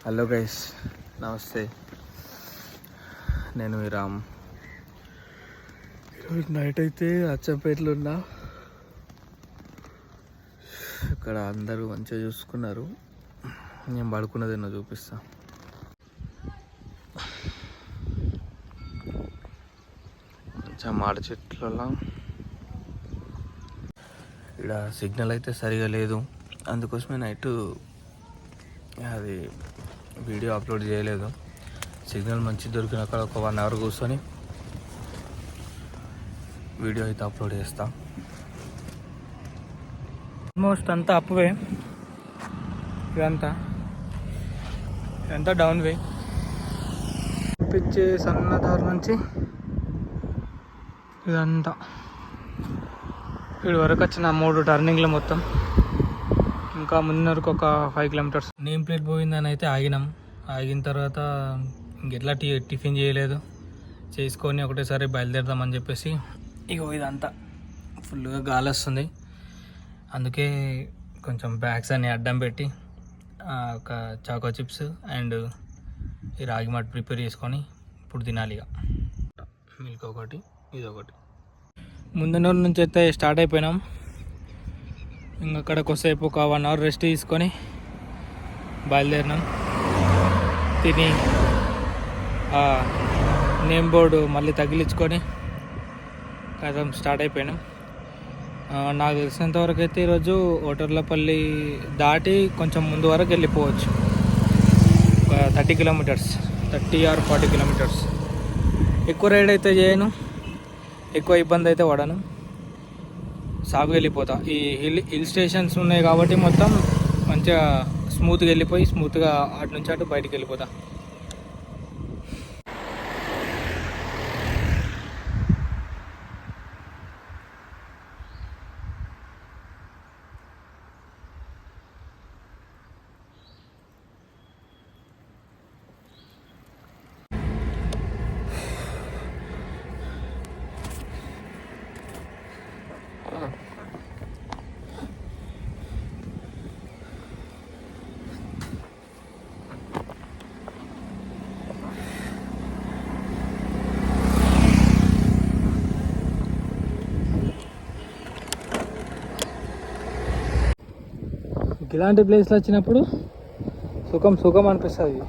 Hello guys, నమస్తే. నేను మీ రామ్. ఈరోజు నైట్ అయితే అచ్చంపేటలో ఉన్నా. ఇక్కడ అందరూ మంచిగా చూసుకున్నారు. నేను పడుకున్నది ఎన్నో చూపిస్తా. మంచిగా మాడి చెట్లలో ఇక్కడ సిగ్నల్ అయితే సరిగా లేదు. అందుకోసమే నైట్ అది వీడియో అప్లోడ్ చేయలేదు. సిగ్నల్ మంచి దొరికిన అక్కడ ఒక 1 అవర్ కూర్చొని వీడియో అయితే అప్లోడ్ చేస్తా. ఆల్మోస్ట్ అంతా అప్ వే, ఇదంతా డౌన్ వే. పిచ్చే సన్నదారు నుంచి ఇదంతా వీడి వరకు వచ్చిన 3 టర్నింగ్లు మొత్తం. ఇంకా ముందరకు ఒక 5 కిలోమీటర్స్. నేమ్ ప్లేట్ పోయిందని అయితే ఆగిన తర్వాత ఇంకెట్లా టిఫిన్ చేయలేదు, చేసుకొని ఒకటేసారి బయలుదేరదామని చెప్పేసి ఇగో ఇదంతా ఫుల్గా గాలి వస్తుంది. అందుకే కొంచెం బ్యాగ్స్ అన్ని అడ్డం పెట్టి ఒక చాకో చిప్స్ అండ్ ఈ రాగి మట్ ప్రిపేర్ చేసుకొని ఇప్పుడు తినాలి. ఇక మిల్క్ ఒకటి, ఇదొకటి. ముందునూరు నుంచి అయితే స్టార్ట్ అయిపోయినాం. ఇంకా అక్కడ కొద్దిసేపు ఒక 1 అవర్ రెస్ట్ తీసుకొని బయలుదేరినాం. తిని నేమ్ బోర్డు మళ్ళీ తగిలించుకొని కథం స్టార్ట్ అయిపోయినాం. నాకు తెలిసినంతవరకు అయితే ఈరోజు ఓటర్లపల్లి దాటి కొంచెం ముందు వరకు వెళ్ళిపోవచ్చు. 30 కిలోమీటర్స్, 30 or 40 కిలోమీటర్స్. ఎక్కువ రైడ్ అయితే చేయను, ఎక్కువ ఇబ్బంది అయితే పడను, సాగుగా వెళ్ళిపోతా. ఈ హిల్ స్టేషన్స్ ఉన్నాయి కాబట్టి మొత్తం మంచిగా స్మూత్గా వెళ్ళిపోయి స్మూత్గా అటు నుంచి అటు బయటికి వెళ్ళిపోతా. ఇలాంటి ప్లేస్లో వచ్చినప్పుడు సుఖం అనిపిస్తుంది.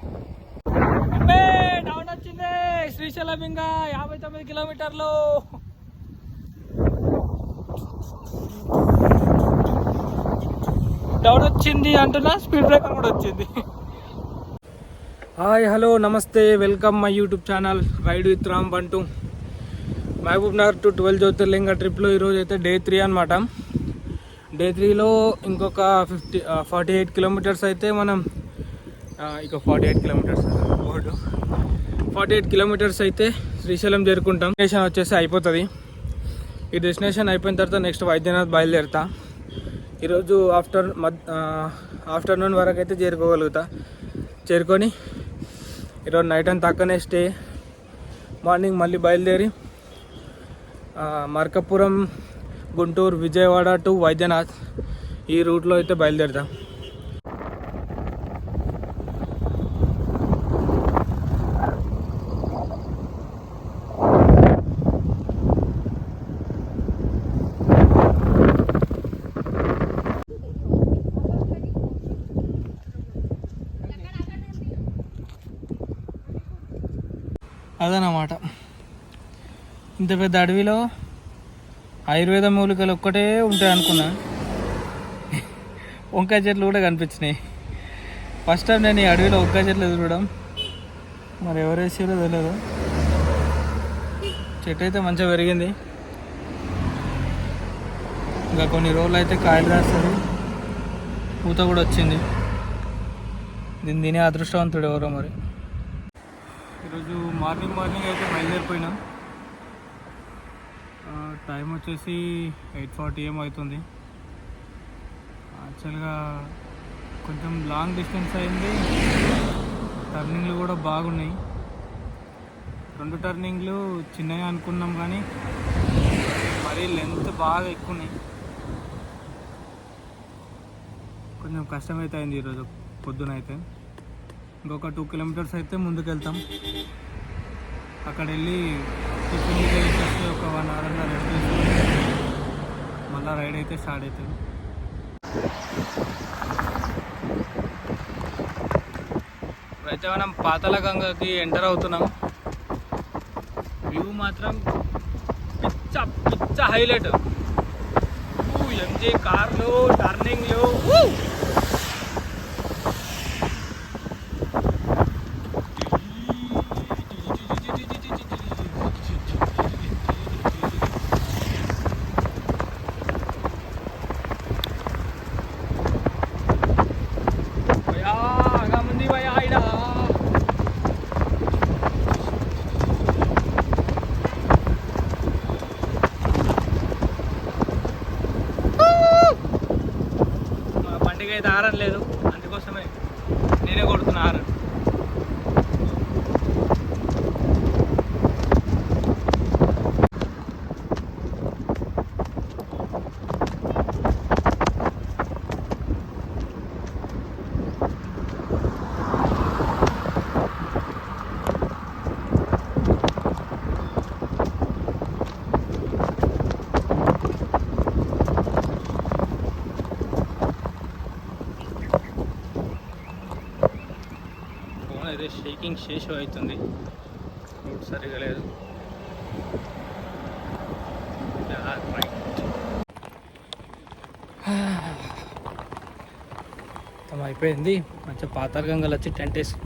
డౌన్ వచ్చింది శ్రీశైలం, ఇంకా 59 కిలోమీటర్లు. డౌన్ వచ్చింది అంటున్నా, స్పీడ్ బ్రేకర్ కూడా వచ్చింది. హాయ్, హలో, నమస్తే, welcome my YouTube channel ride with Ram Bantu. Mahabub Nagar to 12 జ్యోతిర్లింగ ట్రిప్లో ఈరోజు అయితే డే 3 అనమాట. డే 3లో ఇంకొక 48 కిలోమీటర్స్ అయితే మనం ఇక 48 కిలోమీటర్స్ అయితే శ్రీశైలం చేరుకుంటాం. డెస్టినేషన్ వచ్చేసి అయిపోతుంది. ఈ డెస్టినేషన్ అయిపోయిన తర్వాత నెక్స్ట్ వైద్యనాథ్ బయలుదేరుతా. ఈరోజు ఆఫ్టర్నూన్ వరకు అయితే చేరుకొని ఈరోజు నైట్ అంతా అక్కడనే స్టే. మార్నింగ్ మళ్ళీ బయలుదేరి మార్కాపురం, గుంటూరు, విజయవాడ టు వైద్యనాథ్ ఈ రూట్లో అయితే బయలుదేరుతాం. అదనమాట, ఇంత పెద్ద అడవిలో ఆయుర్వేద మూలికలు ఒక్కటే ఉంటాయి అనుకున్నా. వంకాయ చెట్లు కూడా కనిపించినాయి. ఫస్ట్ టైం నేను ఈ అడవిలో వంకాయ చెట్లు చూడడం. మరి ఎవరు వేసారో తెలియదు. చెట్టు అయితే మంచిగా పెరిగింది. ఇంకా కొన్ని రోజులు అయితే కాయలు రాస్తుంది, పూత కూడా వచ్చింది. దీన్ని తినే అదృష్టవంతుడు ఎవరో మరి. ఈరోజు మార్నింగ్ అయితే బయలుదేరిపోయినాం. టైం వచ్చేసి 8:40 AM అవుతుంది. యాక్చువల్గా కొంచెం లాంగ్ డిస్టెన్స్ అయింది. టర్నింగ్లు కూడా బాగున్నాయి. 2 టర్నింగ్లు చిన్నగా అనుకున్నాం కానీ మరీ లెంత్ బాగా ఎక్కువ ఉన్నాయి. కొంచెం కష్టమైతే అయింది ఈరోజు పొద్దున అయితే. ఇంకొక 2 కిలోమీటర్స్ అయితే ముందుకు వెళ్తాం. అక్కడ వెళ్ళి టిఫిన్ చేసేసి ఒక 1 అవర్ అలా రెస్ట్ తీసుకొని మళ్ళీ రైడ్ అయితే స్టార్ట్ అవుతుంది. ఇప్పుడైతే మనం పాతాళగంగకి ఎంటర్ అవుతున్నాం. వ్యూ మాత్రం పిచ్చ పిచ్చ హైలైట్. ఎంజీ కార్లు టర్నింగ్లు. అయితే హారన్ లేదు, అందుకోసమే నేనే కొడుతున్నా హారన్. అయితే షేకింగ్ షేషో అవుతుంది, రోడ్ సరిగా లేదు. మొత్తం అయిపోయింది. మంచిగా పాతాళగంగలో వచ్చి టెంట్ వేసి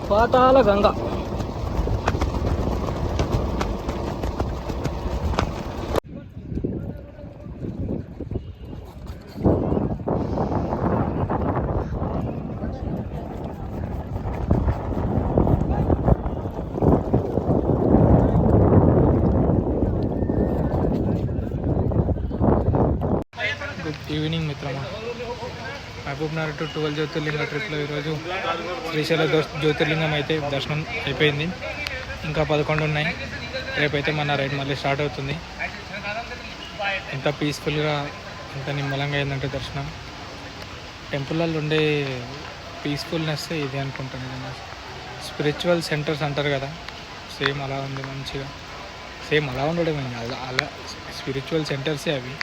పాతాళగంగ. గుడ్ ఈవినింగ్ మిత్రమా. మహబూబ్నగర్ టు 12 జ్యోతిర్లింగ ట్రిప్లో ఈరోజు శ్రీశైల జ్యోతిర్లింగం అయితే దర్శనం అయిపోయింది. ఇంకా 11 ఉన్నాయి. రేపైతే మన రైడ్ మళ్ళీ స్టార్ట్ అవుతుంది. ఎంత పీస్ఫుల్గా ఎంత నిమ్మలంగా అయిందంటే దర్శనం. టెంపుల్లో ఉండే పీస్ఫుల్నెస్ ఇది అనుకుంటాను. నిజంగా స్పిరిచువల్ సెంటర్స్ అంటారు కదా, సేమ్ అలా ఉంది. మంచిగా సేమ్ అలా ఉండడం అలా స్పిరిచువల్ సెంటర్సే అవి.